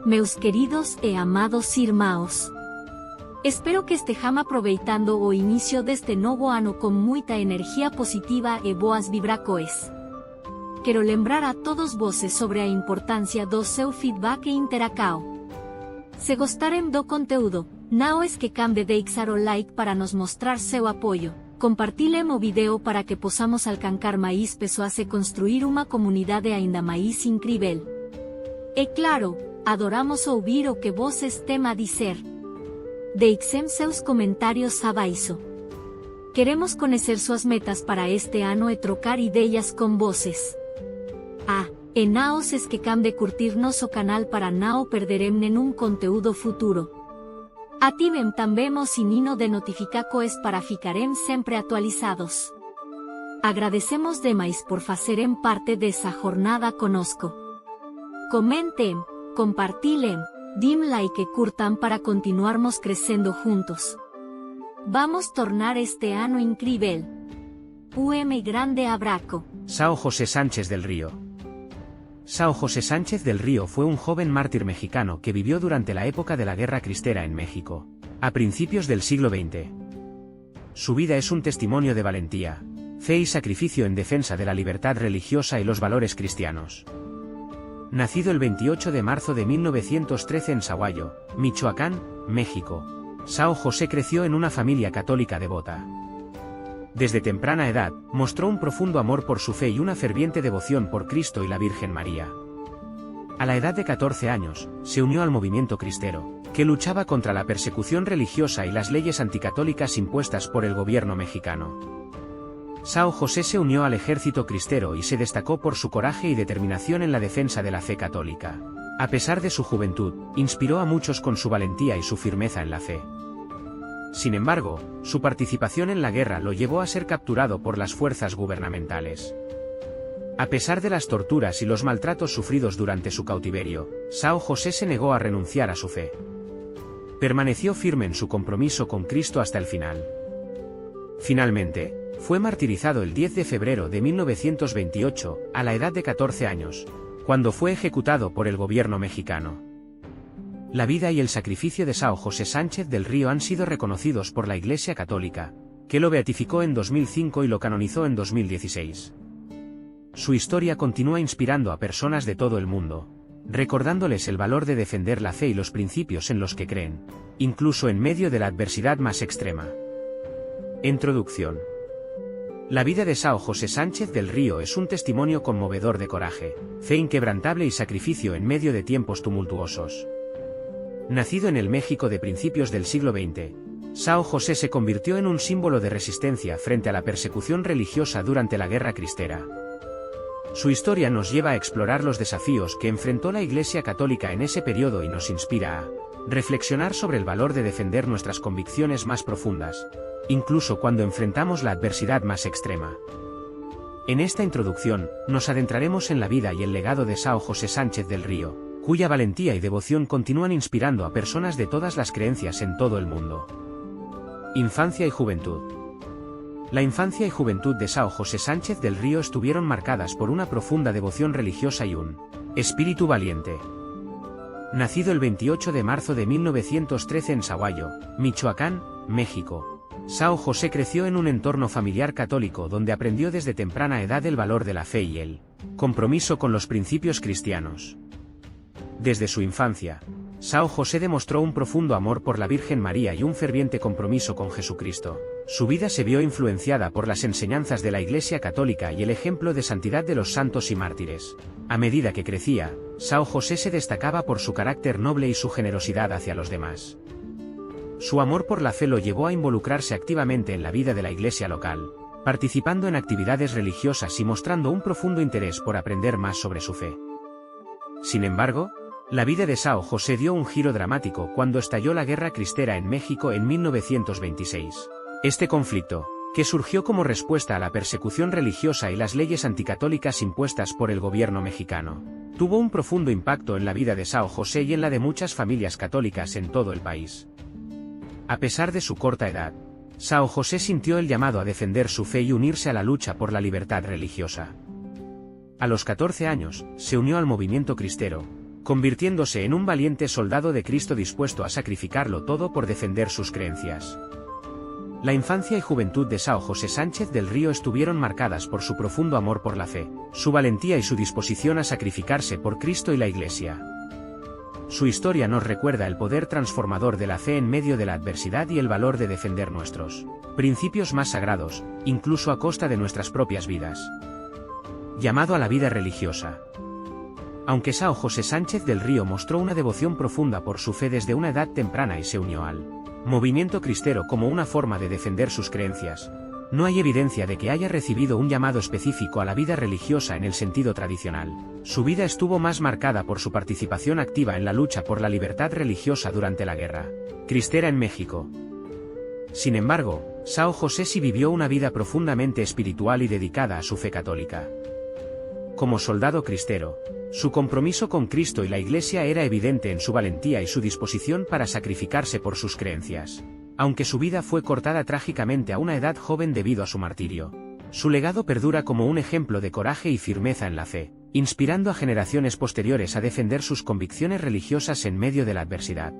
Meus queridos e amados irmãos. Espero que estejam aproveitando o início deste novo ano com muita energia positiva e boas vibrações. Quero lembrar a todos vocês sobre a importância do seu feedback e interação. Se gostarem do conteúdo, não esqueçam de deixar o like para nos mostrar seu apoio. Compartilhem o vídeo para que possamos alcançar mais pessoas e construir uma comunidade ainda mais incrível. E claro, adoramos ouvir o que vocês têm a dizer. Deixem seus comentários abaixo. Queremos conhecer suas metas para este ano e trocar ideias com vocês. E não se esqueçam de curtir nosso canal para não perderem nenhum conteúdo futuro. Ativem também o sininho de notificações para ficarem sempre atualizados. Agradecemos demais por fazerem parte dessa jornada conosco. Comentem, compartilhem, deem like e curtam para continuarmos crescendo juntos. Vamos tornar este ano incrível. Un grande abrazo. São José Sánchez del Río. São José Sánchez del Río fue un joven mártir mexicano que vivió durante la época de la Guerra Cristera en México, a principios del siglo XX. Su vida es un testimonio de valentía, fe y sacrificio en defensa de la libertad religiosa y los valores cristianos. Nacido el 28 de marzo de 1913 en Sahuayo, Michoacán, México, São José creció en una familia católica devota. Desde temprana edad, mostró un profundo amor por su fe y una ferviente devoción por Cristo y la Virgen María. A la edad de 14 años, se unió al movimiento cristero, que luchaba contra la persecución religiosa y las leyes anticatólicas impuestas por el gobierno mexicano. São José se unió al ejército cristero y se destacó por su coraje y determinación en la defensa de la fe católica. A pesar de su juventud, inspiró a muchos con su valentía y su firmeza en la fe. Sin embargo, su participación en la guerra lo llevó a ser capturado por las fuerzas gubernamentales. A pesar de las torturas y los maltratos sufridos durante su cautiverio, São José se negó a renunciar a su fe. Permaneció firme en su compromiso con Cristo hasta el final. Finalmente, fue martirizado el 10 de febrero de 1928, a la edad de 14 años, cuando fue ejecutado por el gobierno mexicano. La vida y el sacrificio de São José Sánchez del Río han sido reconocidos por la Iglesia Católica, que lo beatificó en 2005 y lo canonizó en 2016. Su historia continúa inspirando a personas de todo el mundo, recordándoles el valor de defender la fe y los principios en los que creen, incluso en medio de la adversidad más extrema. Introducción. La vida de São José Sánchez del Río es un testimonio conmovedor de coraje, fe inquebrantable y sacrificio en medio de tiempos tumultuosos. Nacido en el México de principios del siglo XX, São José se convirtió en un símbolo de resistencia frente a la persecución religiosa durante la Guerra Cristera. Su historia nos lleva a explorar los desafíos que enfrentó la Iglesia Católica en ese periodo y nos inspira a reflexionar sobre el valor de defender nuestras convicciones más profundas, incluso cuando enfrentamos la adversidad más extrema. En esta introducción, nos adentraremos en la vida y el legado de São José Sánchez del Río, cuya valentía y devoción continúan inspirando a personas de todas las creencias en todo el mundo. Infancia y juventud. La infancia y juventud de São José Sánchez del Río estuvieron marcadas por una profunda devoción religiosa y un espíritu valiente. Nacido el 28 de marzo de 1913 en Sahuayo, Michoacán, México, São José creció en un entorno familiar católico donde aprendió desde temprana edad el valor de la fe y el compromiso con los principios cristianos. Desde su infancia, São José demostró un profundo amor por la Virgen María y un ferviente compromiso con Jesucristo. Su vida se vio influenciada por las enseñanzas de la Iglesia Católica y el ejemplo de santidad de los santos y mártires. A medida que crecía, São José se destacaba por su carácter noble y su generosidad hacia los demás. Su amor por la fe lo llevó a involucrarse activamente en la vida de la iglesia local, participando en actividades religiosas y mostrando un profundo interés por aprender más sobre su fe. Sin embargo, la vida de São José dio un giro dramático cuando estalló la Guerra Cristera en México en 1926. Este conflicto, que surgió como respuesta a la persecución religiosa y las leyes anticatólicas impuestas por el gobierno mexicano, tuvo un profundo impacto en la vida de São José y en la de muchas familias católicas en todo el país. A pesar de su corta edad, São José sintió el llamado a defender su fe y unirse a la lucha por la libertad religiosa. A los 14 años, se unió al movimiento cristero, convirtiéndose en un valiente soldado de Cristo dispuesto a sacrificarlo todo por defender sus creencias. La infancia y juventud de São José Sánchez del Río estuvieron marcadas por su profundo amor por la fe, su valentía y su disposición a sacrificarse por Cristo y la Iglesia. Su historia nos recuerda el poder transformador de la fe en medio de la adversidad y el valor de defender nuestros principios más sagrados, incluso a costa de nuestras propias vidas. Llamado a la vida religiosa. Aunque São José Sánchez del Río mostró una devoción profunda por su fe desde una edad temprana y se unió al movimiento cristero como una forma de defender sus creencias, no hay evidencia de que haya recibido un llamado específico a la vida religiosa en el sentido tradicional. Su vida estuvo más marcada por su participación activa en la lucha por la libertad religiosa durante la Guerra Cristera en México. Sin embargo, São José sí vivió una vida profundamente espiritual y dedicada a su fe católica. Como soldado cristero, su compromiso con Cristo y la Iglesia era evidente en su valentía y su disposición para sacrificarse por sus creencias. Aunque su vida fue cortada trágicamente a una edad joven debido a su martirio, su legado perdura como un ejemplo de coraje y firmeza en la fe, inspirando a generaciones posteriores a defender sus convicciones religiosas en medio de la adversidad.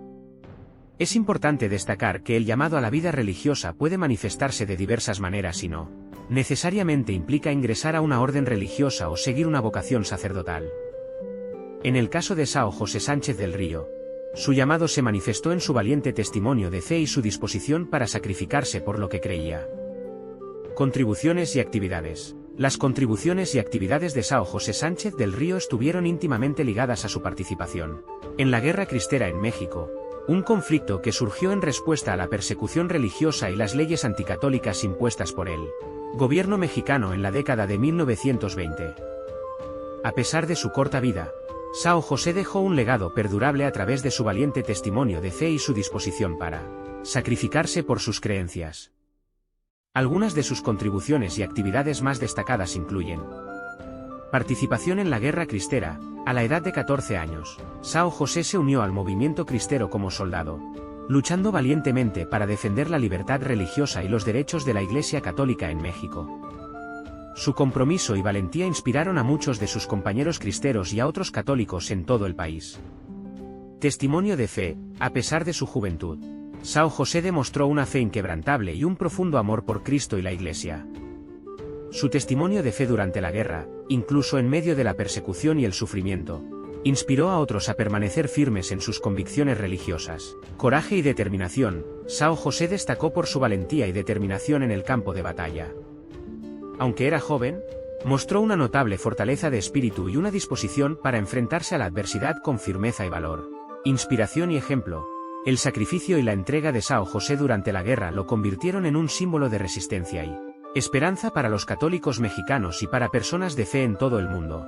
Es importante destacar que el llamado a la vida religiosa puede manifestarse de diversas maneras y no necesariamente implica ingresar a una orden religiosa o seguir una vocación sacerdotal. En el caso de São José Sánchez del Río, su llamado se manifestó en su valiente testimonio de fe y su disposición para sacrificarse por lo que creía. Contribuciones y actividades. Las contribuciones y actividades de São José Sánchez del Río estuvieron íntimamente ligadas a su participación en la Guerra Cristera en México, un conflicto que surgió en respuesta a la persecución religiosa y las leyes anticatólicas impuestas por el gobierno mexicano en la década de 1920. A pesar de su corta vida, São José dejó un legado perdurable a través de su valiente testimonio de fe y su disposición para sacrificarse por sus creencias. Algunas de sus contribuciones y actividades más destacadas incluyen: participación en la Guerra Cristera. A la edad de 14 años, São José se unió al movimiento cristero como soldado, luchando valientemente para defender la libertad religiosa y los derechos de la Iglesia Católica en México. Su compromiso y valentía inspiraron a muchos de sus compañeros cristeros y a otros católicos en todo el país. Testimonio de fe. A pesar de su juventud, São José demostró una fe inquebrantable y un profundo amor por Cristo y la Iglesia. Su testimonio de fe durante la guerra, incluso en medio de la persecución y el sufrimiento, inspiró a otros a permanecer firmes en sus convicciones religiosas. Coraje y determinación. São José destacó por su valentía y determinación en el campo de batalla. Aunque era joven, mostró una notable fortaleza de espíritu y una disposición para enfrentarse a la adversidad con firmeza y valor. Inspiración y ejemplo. El sacrificio y la entrega de São José durante la guerra lo convirtieron en un símbolo de resistencia y esperanza para los católicos mexicanos y para personas de fe en todo el mundo.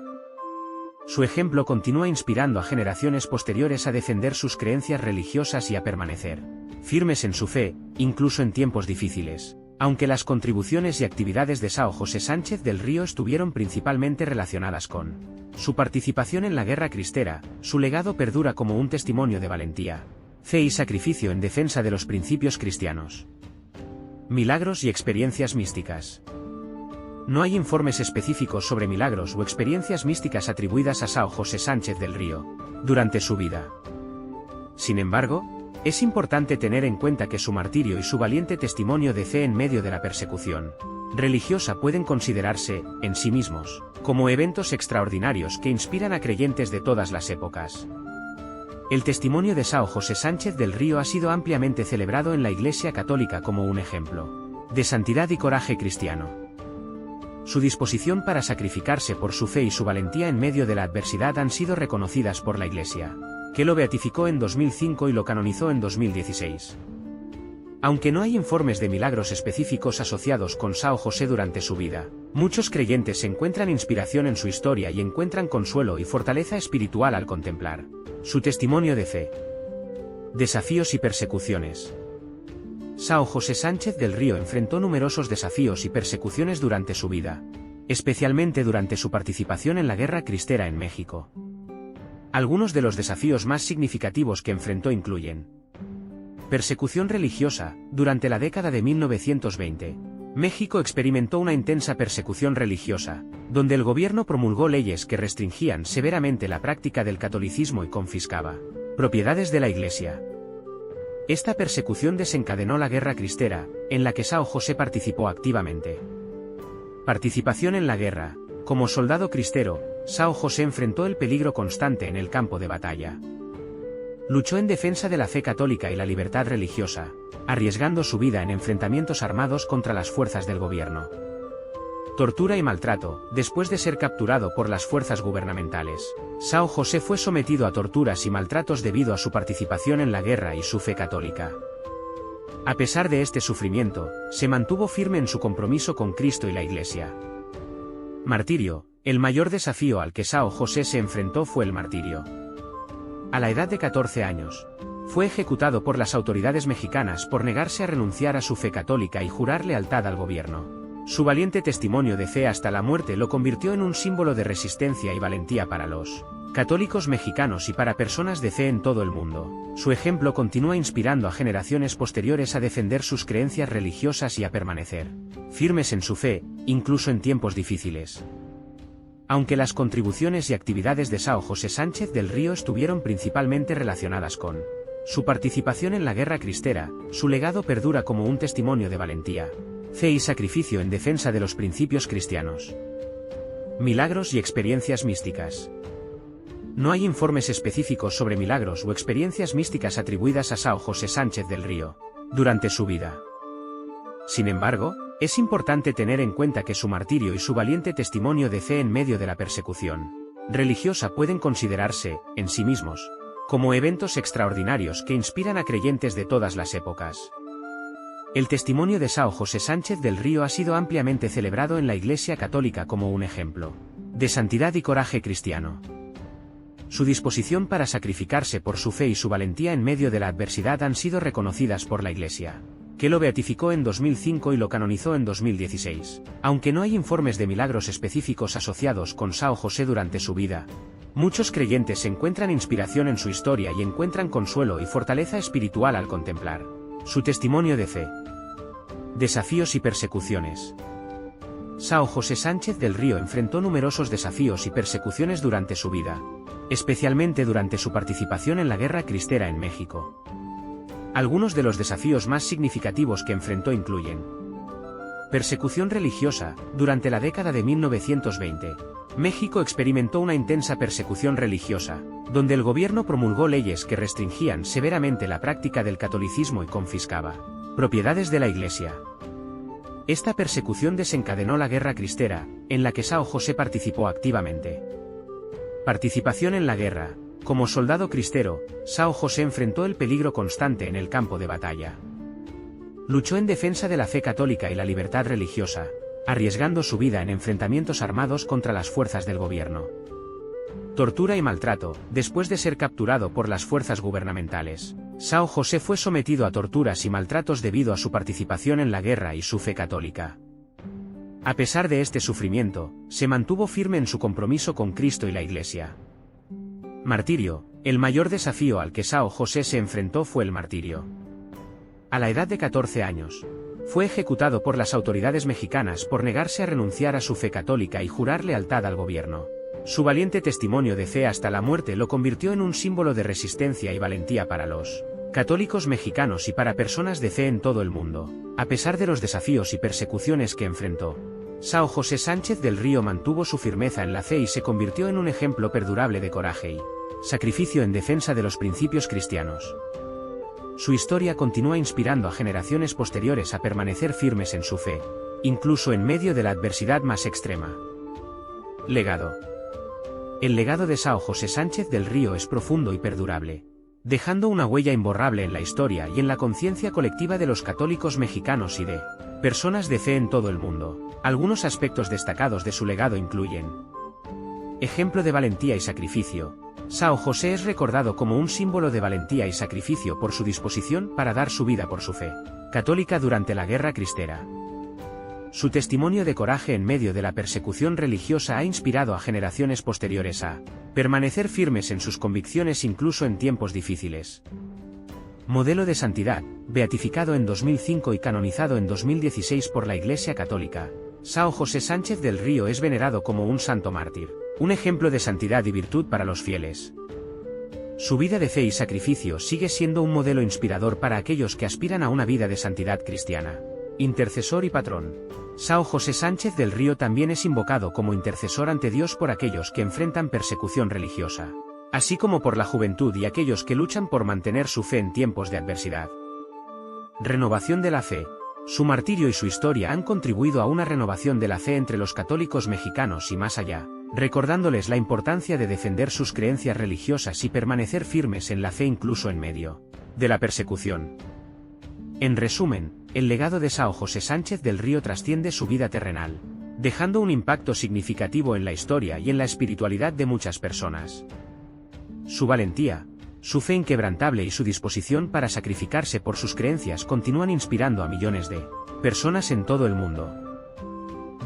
Su ejemplo continúa inspirando a generaciones posteriores a defender sus creencias religiosas y a permanecer firmes en su fe, incluso en tiempos difíciles. Aunque las contribuciones y actividades de São José Sánchez del Río estuvieron principalmente relacionadas con su participación en la Guerra Cristera, su legado perdura como un testimonio de valentía, fe y sacrificio en defensa de los principios cristianos. Milagros y experiencias místicas. No hay informes específicos sobre milagros o experiencias místicas atribuidas a São José Sánchez del Río durante su vida. Sin embargo, es importante tener en cuenta que su martirio y su valiente testimonio de fe en medio de la persecución religiosa pueden considerarse, en sí mismos, como eventos extraordinarios que inspiran a creyentes de todas las épocas. El testimonio de São José Sánchez del Río ha sido ampliamente celebrado en la Iglesia Católica como un ejemplo de santidad y coraje cristiano. Su disposición para sacrificarse por su fe y su valentía en medio de la adversidad han sido reconocidas por la Iglesia, que lo beatificó en 2005 y lo canonizó en 2016. Aunque no hay informes de milagros específicos asociados con São José durante su vida, muchos creyentes encuentran inspiración en su historia y encuentran consuelo y fortaleza espiritual al contemplar su testimonio de fe. Desafíos y persecuciones. São José Sánchez del Río enfrentó numerosos desafíos y persecuciones durante su vida, especialmente durante su participación en la Guerra Cristera en México. Algunos de los desafíos más significativos que enfrentó incluyen: persecución religiosa. Durante la década de 1920, México experimentó una intensa persecución religiosa, donde el gobierno promulgó leyes que restringían severamente la práctica del catolicismo y confiscaba propiedades de la Iglesia. Esta persecución desencadenó la Guerra Cristera, en la que São José participó activamente. Participación en la guerra. Como soldado cristero, São José enfrentó el peligro constante en el campo de batalla. Luchó en defensa de la fe católica y la libertad religiosa, arriesgando su vida en enfrentamientos armados contra las fuerzas del gobierno. Tortura y maltrato. Después de ser capturado por las fuerzas gubernamentales, São José fue sometido a torturas y maltratos debido a su participación en la guerra y su fe católica. A pesar de este sufrimiento, se mantuvo firme en su compromiso con Cristo y la Iglesia. Martirio. El mayor desafío al que São José se enfrentó fue el martirio. A la edad de 14 años, fue ejecutado por las autoridades mexicanas por negarse a renunciar a su fe católica y jurar lealtad al gobierno. Su valiente testimonio de fe hasta la muerte lo convirtió en un símbolo de resistencia y valentía para los católicos mexicanos y para personas de fe en todo el mundo. Su ejemplo continúa inspirando a generaciones posteriores a defender sus creencias religiosas y a permanecer firmes en su fe, incluso en tiempos difíciles. Aunque las contribuciones y actividades de São José Sánchez del Río estuvieron principalmente relacionadas con su participación en la Guerra Cristera, su legado perdura como un testimonio de valentía, fe y sacrificio en defensa de los principios cristianos. Milagros y experiencias místicas. No hay informes específicos sobre milagros o experiencias místicas atribuidas a São José Sánchez del Río durante su vida. Sin embargo, es importante tener en cuenta que su martirio y su valiente testimonio de fe en medio de la persecución religiosa pueden considerarse, en sí mismos, como eventos extraordinarios que inspiran a creyentes de todas las épocas. El testimonio de São José Sánchez del Río ha sido ampliamente celebrado en la Iglesia Católica como un ejemplo de santidad y coraje cristiano. Su disposición para sacrificarse por su fe y su valentía en medio de la adversidad han sido reconocidas por la Iglesia, que lo beatificó en 2005 y lo canonizó en 2016. Aunque no hay informes de milagros específicos asociados con São José durante su vida, muchos creyentes encuentran inspiración en su historia y encuentran consuelo y fortaleza espiritual al contemplar su testimonio de fe. Desafíos y persecuciones. São José Sánchez del Río enfrentó numerosos desafíos y persecuciones durante su vida, especialmente durante su participación en la Guerra Cristera en México. Algunos de los desafíos más significativos que enfrentó incluyen: persecución religiosa. Durante la década de 1920, México experimentó una intensa persecución religiosa, donde el gobierno promulgó leyes que restringían severamente la práctica del catolicismo y confiscaba propiedades de la Iglesia. Esta persecución desencadenó la Guerra Cristera, en la que São José participó activamente. Participación en la guerra. Como soldado cristero, São José enfrentó el peligro constante en el campo de batalla. Luchó en defensa de la fe católica y la libertad religiosa, arriesgando su vida en enfrentamientos armados contra las fuerzas del gobierno. Tortura y maltrato. Después de ser capturado por las fuerzas gubernamentales, São José fue sometido a torturas y maltratos debido a su participación en la guerra y su fe católica. A pesar de este sufrimiento, se mantuvo firme en su compromiso con Cristo y la Iglesia. Martirio. El mayor desafío al que São José se enfrentó fue el martirio. A la edad de 14 años, fue ejecutado por las autoridades mexicanas por negarse a renunciar a su fe católica y jurar lealtad al gobierno. Su valiente testimonio de fe hasta la muerte lo convirtió en un símbolo de resistencia y valentía para los católicos mexicanos y para personas de fe en todo el mundo. A pesar de los desafíos y persecuciones que enfrentó, São José Sánchez del Río mantuvo su firmeza en la fe y se convirtió en un ejemplo perdurable de coraje y sacrificio en defensa de los principios cristianos. Su historia continúa inspirando a generaciones posteriores a permanecer firmes en su fe, incluso en medio de la adversidad más extrema. Legado. El legado de São José Sánchez del Río es profundo y perdurable, dejando una huella imborrable en la historia y en la conciencia colectiva de los católicos mexicanos y de personas de fe en todo el mundo. Algunos aspectos destacados de su legado incluyen: ejemplo de valentía y sacrificio. São José es recordado como un símbolo de valentía y sacrificio por su disposición para dar su vida por su fe católica durante la Guerra Cristera. Su testimonio de coraje en medio de la persecución religiosa ha inspirado a generaciones posteriores a permanecer firmes en sus convicciones incluso en tiempos difíciles. Modelo de santidad, beatificado en 2005 y canonizado en 2016 por la Iglesia Católica. São José Sánchez del Río es venerado como un santo mártir, un ejemplo de santidad y virtud para los fieles. Su vida de fe y sacrificio sigue siendo un modelo inspirador para aquellos que aspiran a una vida de santidad cristiana. Intercesor y patrón. São José Sánchez del Río también es invocado como intercesor ante Dios por aquellos que enfrentan persecución religiosa, así como por la juventud y aquellos que luchan por mantener su fe en tiempos de adversidad. Renovación de la fe. Su martirio y su historia han contribuido a una renovación de la fe entre los católicos mexicanos y más allá, recordándoles la importancia de defender sus creencias religiosas y permanecer firmes en la fe incluso en medio de la persecución. En resumen, el legado de São José Sánchez del Río trasciende su vida terrenal, dejando un impacto significativo en la historia y en la espiritualidad de muchas personas. Su valentía, su fe inquebrantable y su disposición para sacrificarse por sus creencias continúan inspirando a millones de personas en todo el mundo.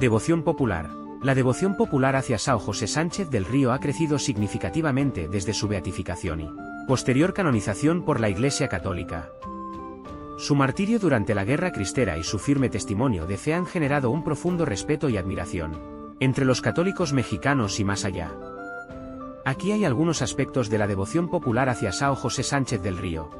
Devoción popular. La devoción popular hacia São José Sánchez del Río ha crecido significativamente desde su beatificación y posterior canonización por la Iglesia Católica. Su martirio durante la Guerra Cristera y su firme testimonio de fe han generado un profundo respeto y admiración entre los católicos mexicanos y más allá. Aquí hay algunos aspectos de la devoción popular hacia São José Sánchez del Río.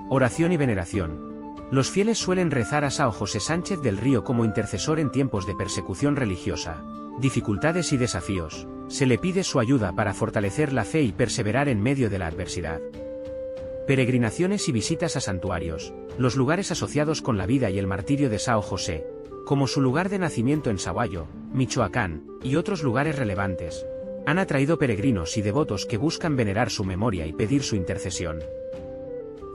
Oración y veneración. Los fieles suelen rezar a São José Sánchez del Río como intercesor en tiempos de persecución religiosa, dificultades y desafíos. Se le pide su ayuda para fortalecer la fe y perseverar en medio de la adversidad. Peregrinaciones y visitas a santuarios. Los lugares asociados con la vida y el martirio de São José, como su lugar de nacimiento en Sahuayo, Michoacán, y otros lugares relevantes, han atraído peregrinos y devotos que buscan venerar su memoria y pedir su intercesión.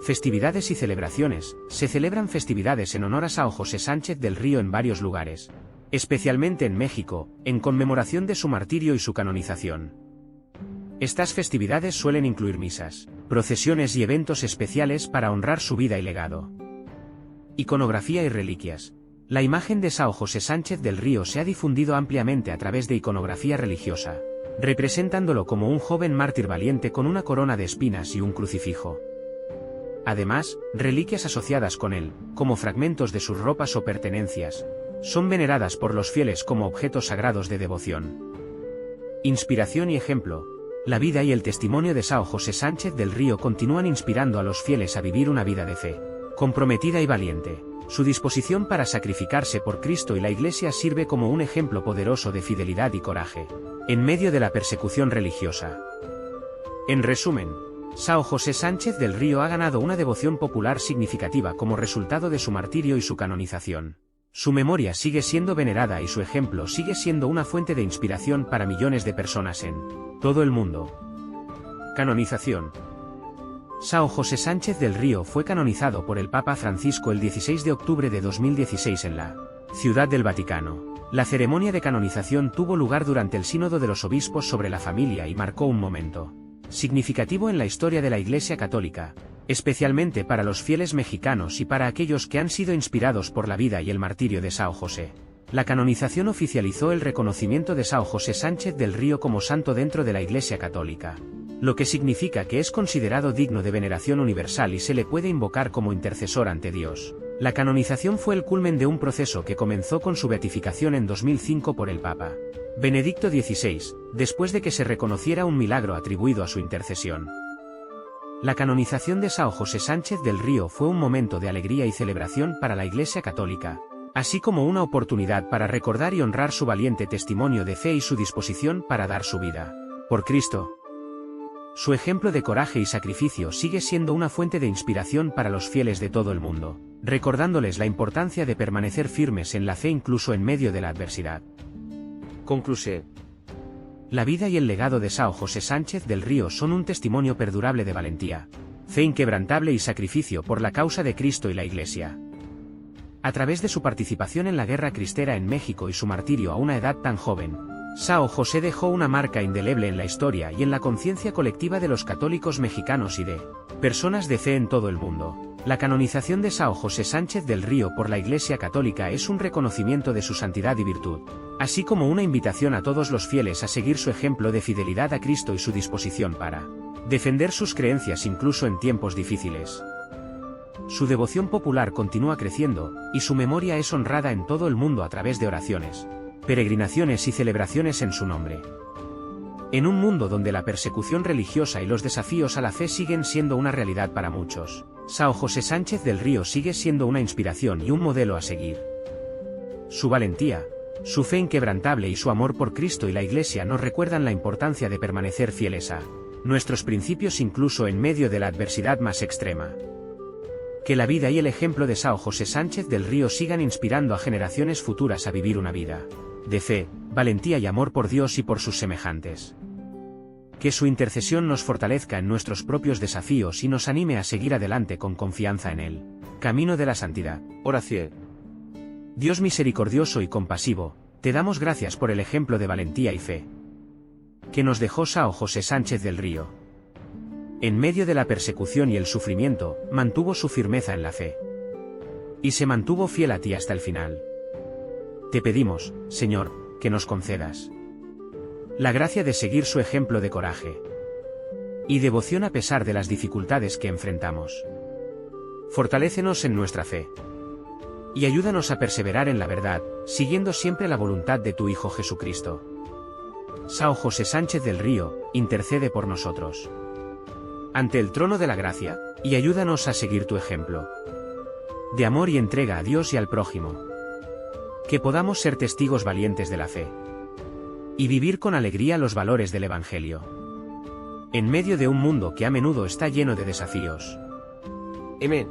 Festividades y celebraciones. Se celebran festividades en honor a São José Sánchez del Río en varios lugares, especialmente en México, en conmemoración de su martirio y su canonización. Estas festividades suelen incluir misas, procesiones y eventos especiales para honrar su vida y legado. Iconografía y reliquias. La imagen de São José Sánchez del Río se ha difundido ampliamente a través de iconografía religiosa, representándolo como un joven mártir valiente con una corona de espinas y un crucifijo. Además, reliquias asociadas con él, como fragmentos de sus ropas o pertenencias, son veneradas por los fieles como objetos sagrados de devoción. Inspiración y ejemplo. La vida y el testimonio de São José Sánchez del Río continúan inspirando a los fieles a vivir una vida de fe, comprometida y valiente. Su disposición para sacrificarse por Cristo y la Iglesia sirve como un ejemplo poderoso de fidelidad y coraje, en medio de la persecución religiosa. En resumen, São José Sánchez del Río ha ganado una devoción popular significativa como resultado de su martirio y su canonización. Su memoria sigue siendo venerada y su ejemplo sigue siendo una fuente de inspiración para millones de personas en todo el mundo. Canonización. São José Sánchez del Río fue canonizado por el Papa Francisco el 16 de octubre de 2016 en la Ciudad del Vaticano. La ceremonia de canonización tuvo lugar durante el Sínodo de los Obispos sobre la familia y marcó un momento significativo en la historia de la Iglesia Católica, especialmente para los fieles mexicanos y para aquellos que han sido inspirados por la vida y el martirio de São José. La canonización oficializó el reconocimiento de São José Sánchez del Río como santo dentro de la Iglesia Católica, lo que significa que es considerado digno de veneración universal y se le puede invocar como intercesor ante Dios. La canonización fue el culmen de un proceso que comenzó con su beatificación en 2005 por el Papa Benedicto XVI, después de que se reconociera un milagro atribuido a su intercesión. La canonización de São José Sánchez del Río fue un momento de alegría y celebración para la Iglesia Católica, así como una oportunidad para recordar y honrar su valiente testimonio de fe y su disposición para dar su vida por Cristo. Su ejemplo de coraje y sacrificio sigue siendo una fuente de inspiración para los fieles de todo el mundo, recordándoles la importancia de permanecer firmes en la fe incluso en medio de la adversidad. Conclusión. La vida y el legado de São José Sánchez del Río son un testimonio perdurable de valentía, fe inquebrantable y sacrificio por la causa de Cristo y la Iglesia. A través de su participación en la Guerra Cristera en México y su martirio a una edad tan joven, São José dejó una marca indeleble en la historia y en la conciencia colectiva de los católicos mexicanos y de personas de fe en todo el mundo. La canonización de São José Sánchez del Río por la Iglesia Católica es un reconocimiento de su santidad y virtud, así como una invitación a todos los fieles a seguir su ejemplo de fidelidad a Cristo y su disposición para defender sus creencias incluso en tiempos difíciles. Su devoción popular continúa creciendo, y su memoria es honrada en todo el mundo a través de oraciones, peregrinaciones y celebraciones en su nombre. En un mundo donde la persecución religiosa y los desafíos a la fe siguen siendo una realidad para muchos, São José Sánchez del Río sigue siendo una inspiración y un modelo a seguir. Su valentía, su fe inquebrantable y su amor por Cristo y la Iglesia nos recuerdan la importancia de permanecer fieles a nuestros principios incluso en medio de la adversidad más extrema. Que la vida y el ejemplo de São José Sánchez del Río sigan inspirando a generaciones futuras a vivir una vida de fe, valentía y amor por Dios y por sus semejantes. Que su intercesión nos fortalezca en nuestros propios desafíos y nos anime a seguir adelante con confianza en el camino de la santidad. Oración. Dios misericordioso y compasivo, te damos gracias por el ejemplo de valentía y fe que nos dejó São José Sánchez del Río. En medio de la persecución y el sufrimiento, mantuvo su firmeza en la fe. Y se mantuvo fiel a ti hasta el final. Te pedimos, Señor, que nos concedas la gracia de seguir su ejemplo de coraje y devoción a pesar de las dificultades que enfrentamos. Fortalécenos en nuestra fe y ayúdanos a perseverar en la verdad, siguiendo siempre la voluntad de tu Hijo Jesucristo. São José Sánchez del Río, intercede por nosotros ante el trono de la gracia, y ayúdanos a seguir tu ejemplo de amor y entrega a Dios y al prójimo. Que podamos ser testigos valientes de la fe y vivir con alegría los valores del Evangelio en medio de un mundo que a menudo está lleno de desafíos. Amén.